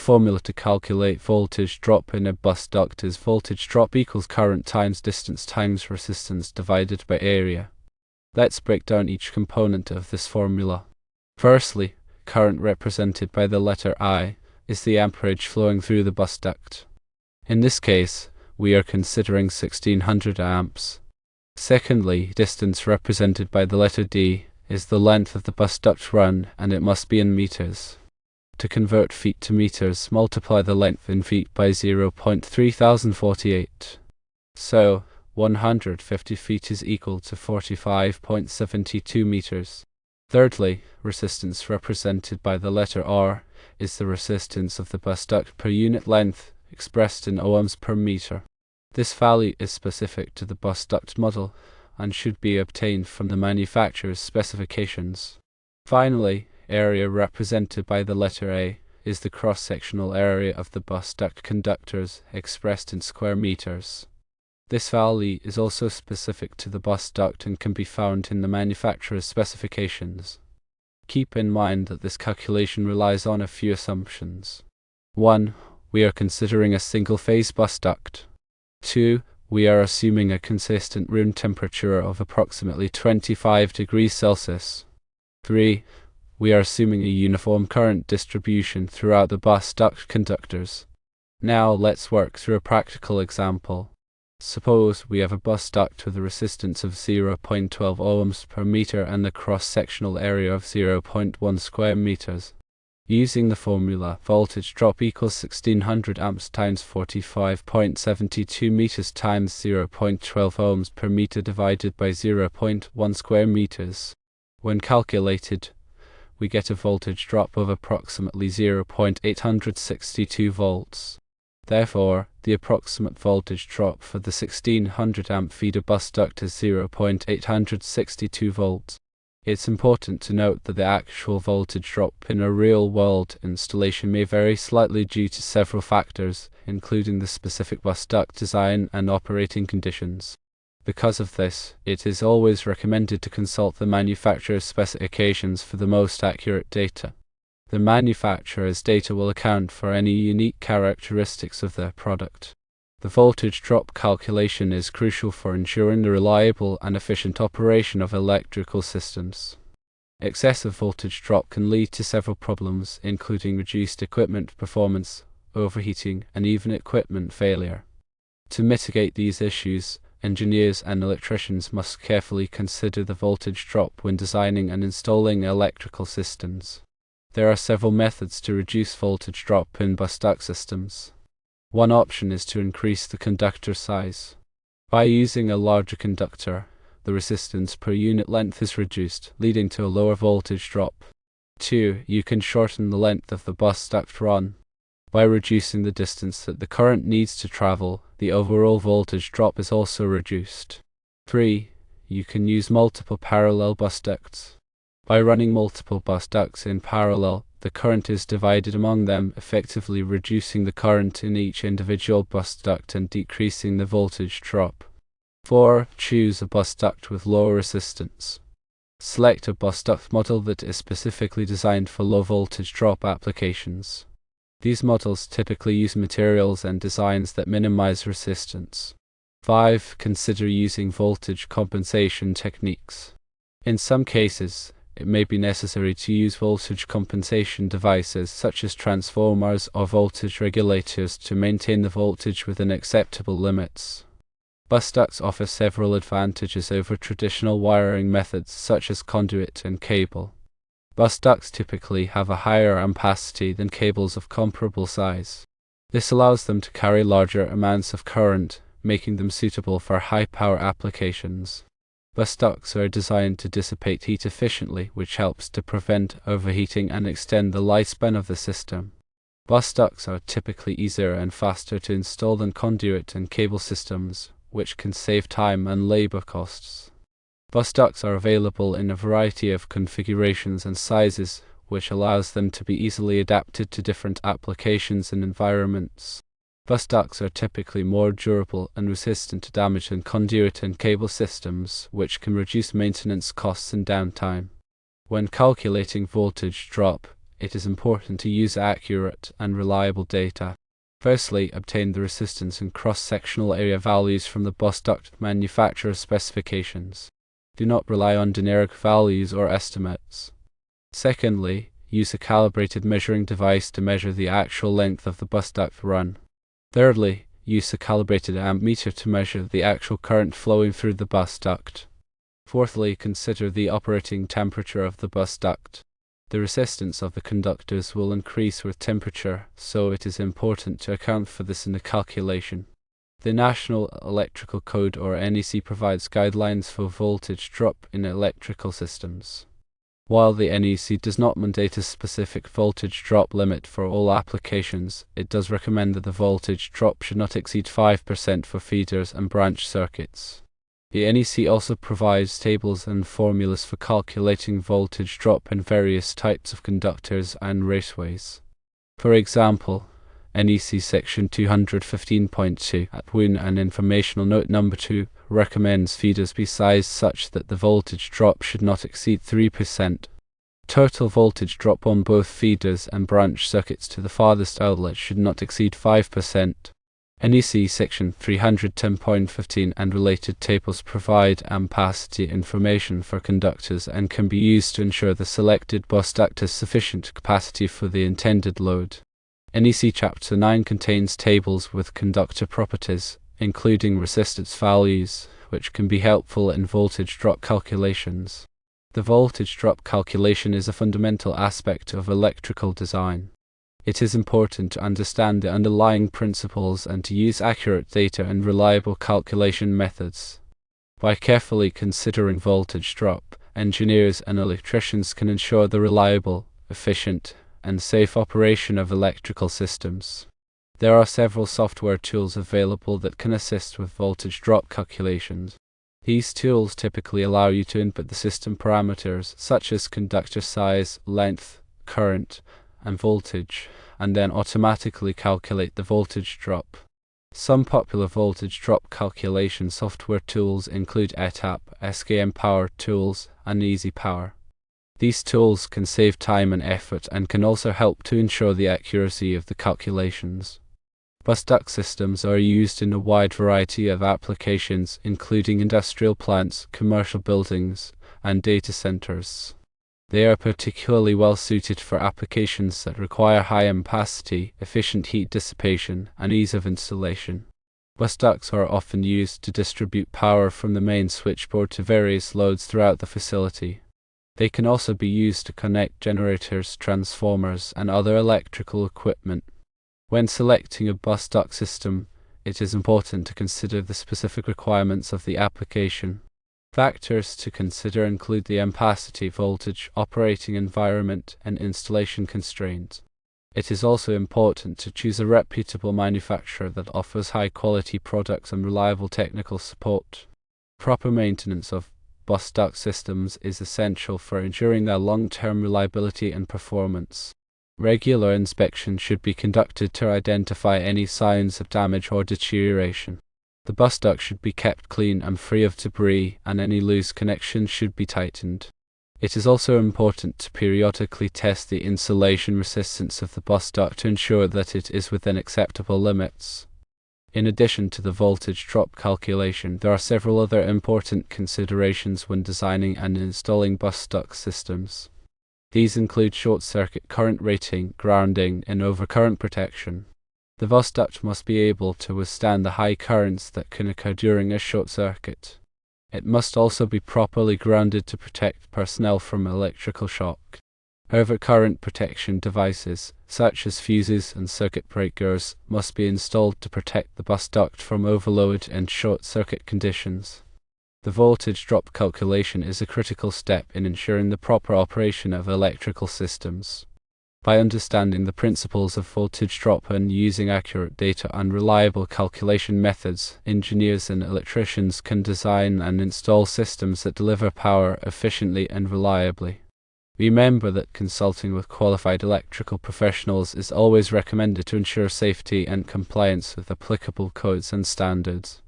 formula to calculate voltage drop in a bus duct is voltage drop equals current times distance times resistance divided by area. Let's break down each component of this formula. Firstly, current, represented by the letter I, is the amperage flowing through the bus duct. In this case, we are considering 1600 amps. Secondly, distance, represented by the letter D, is the length of the bus duct run, and it must be in meters. To convert feet to meters, multiply the length in feet by 0.3048. So, 150 feet is equal to 45.72 meters. Thirdly, resistance, represented by the letter R, is the resistance of the bus duct per unit length, expressed in ohms per meter. This value is specific to the bus duct model and should be obtained from the manufacturer's specifications. Finally, area, represented by the letter A, is the cross-sectional area of the bus duct conductors, expressed in square meters. This value is also specific to the bus duct and can be found in the manufacturer's specifications. Keep in mind that this calculation relies on a few assumptions. 1. We are considering a single-phase bus duct. 2. We are assuming a consistent room temperature of approximately 25 degrees Celsius. 3. We are assuming a uniform current distribution throughout the bus duct conductors. Now let's work through a practical example. Suppose we have a bus duct with a resistance of 0.12 ohms per meter and a cross-sectional area of 0.1 square meters. Using the formula, voltage drop equals 1600 amps times 45.72 meters times 0.12 ohms per meter divided by 0.1 square meters. When calculated, we get a voltage drop of approximately 0.862 volts. Therefore, the approximate voltage drop for the 1600 amp feeder bus duct is 0.862 volts. It's important to note that the actual voltage drop in a real-world installation may vary slightly due to several factors, including the specific bus duct design and operating conditions. Because of this, it is always recommended to consult the manufacturer's specifications for the most accurate data. The manufacturer's data will account for any unique characteristics of their product. The voltage drop calculation is crucial for ensuring the reliable and efficient operation of electrical systems. Excessive voltage drop can lead to several problems, including reduced equipment performance, overheating, and even equipment failure. To mitigate these issues, engineers and electricians must carefully consider the voltage drop when designing and installing electrical systems. There are several methods to reduce voltage drop in bus duct systems. One option is to increase the conductor size. By using a larger conductor, the resistance per unit length is reduced, leading to a lower voltage drop. 2. You can shorten the length of the bus duct run. By reducing the distance that the current needs to travel, the overall voltage drop is also reduced. 3. You can use multiple parallel bus ducts. By running multiple bus ducts in parallel, the current is divided among them, effectively reducing the current in each individual bus duct and decreasing the voltage drop. 4. Choose a bus duct with lower resistance. Select a bus duct model that is specifically designed for low voltage drop applications. These models typically use materials and designs that minimize resistance. 5. Consider using voltage compensation techniques. In some cases, it may be necessary to use voltage compensation devices such as transformers or voltage regulators to maintain the voltage within acceptable limits. Bus ducts offer several advantages over traditional wiring methods such as conduit and cable. Bus ducts typically have a higher ampacity than cables of comparable size. This allows them to carry larger amounts of current, making them suitable for high-power applications. Bus ducts are designed to dissipate heat efficiently, which helps to prevent overheating and extend the lifespan of the system. Bus ducts are typically easier and faster to install than conduit and cable systems, which can save time and labor costs. Bus ducts are available in a variety of configurations and sizes, which allows them to be easily adapted to different applications and environments. Bus ducts are typically more durable and resistant to damage than conduit and cable systems, which can reduce maintenance costs and downtime. When calculating voltage drop, it is important to use accurate and reliable data. Firstly, obtain the resistance and cross-sectional area values from the bus duct manufacturer's specifications. Do not rely on generic values or estimates. Secondly, use a calibrated measuring device to measure the actual length of the bus duct run. Thirdly, use a calibrated ammeter to measure the actual current flowing through the bus duct. Fourthly, consider the operating temperature of the bus duct. The resistance of the conductors will increase with temperature, so it is important to account for this in the calculation. The National Electrical Code or NEC provides guidelines for voltage drop in electrical systems. While the NEC does not mandate a specific voltage drop limit for all applications, it does recommend that the voltage drop should not exceed 5% for feeders and branch circuits. The NEC also provides tables and formulas for calculating voltage drop in various types of conductors and raceways. For example, NEC section 215.2 at WUN and informational note number 2 recommends feeders be sized such that the voltage drop should not exceed 3%. Total voltage drop on both feeders and branch circuits to the farthest outlet should not exceed 5%. NEC section 310.15 and related tables provide ampacity information for conductors and can be used to ensure the selected bus duct has sufficient capacity for the intended load. NEC chapter 9 contains tables with conductor properties, including resistance values, which can be helpful in voltage drop calculations. The voltage drop calculation is a fundamental aspect of electrical design. It is important to understand the underlying principles and to use accurate data and reliable calculation methods. By carefully considering voltage drop, engineers and electricians can ensure the reliable, efficient, and safe operation of electrical systems. There are several software tools available that can assist with voltage drop calculations. These tools typically allow you to input the system parameters such as conductor size, length, current, and voltage, and then automatically calculate the voltage drop. Some popular voltage drop calculation software tools include ETAP, SKM Power Tools, and Easy Power. These tools can save time and effort and can also help to ensure the accuracy of the calculations. Bus duct systems are used in a wide variety of applications, including industrial plants, commercial buildings, and data centers. They are particularly well suited for applications that require high ampacity, efficient heat dissipation, and ease of installation. Bus ducts are often used to distribute power from the main switchboard to various loads throughout the facility. They can also be used to connect generators, transformers, and other electrical equipment. When selecting a bus duct system, it is important to consider the specific requirements of the application. Factors to consider include the ampacity, voltage, operating environment, and installation constraints. It is also important to choose a reputable manufacturer that offers high-quality products and reliable technical support. Proper maintenance of bus duct systems is essential for ensuring their long-term reliability and performance. Regular inspection should be conducted to identify any signs of damage or deterioration. The bus duct should be kept clean and free of debris, and any loose connections should be tightened. It is also important to periodically test the insulation resistance of the bus duct to ensure that it is within acceptable limits. In addition to the voltage drop calculation, there are several other important considerations when designing and installing bus duct systems. These include short-circuit current rating, grounding, and overcurrent protection. The bus duct must be able to withstand the high currents that can occur during a short circuit. It must also be properly grounded to protect personnel from electrical shock. Overcurrent protection devices, such as fuses and circuit breakers, must be installed to protect the bus duct from overload and short circuit conditions. The voltage drop calculation is a critical step in ensuring the proper operation of electrical systems. By understanding the principles of voltage drop and using accurate data and reliable calculation methods, engineers and electricians can design and install systems that deliver power efficiently and reliably. Remember that consulting with qualified electrical professionals is always recommended to ensure safety and compliance with applicable codes and standards.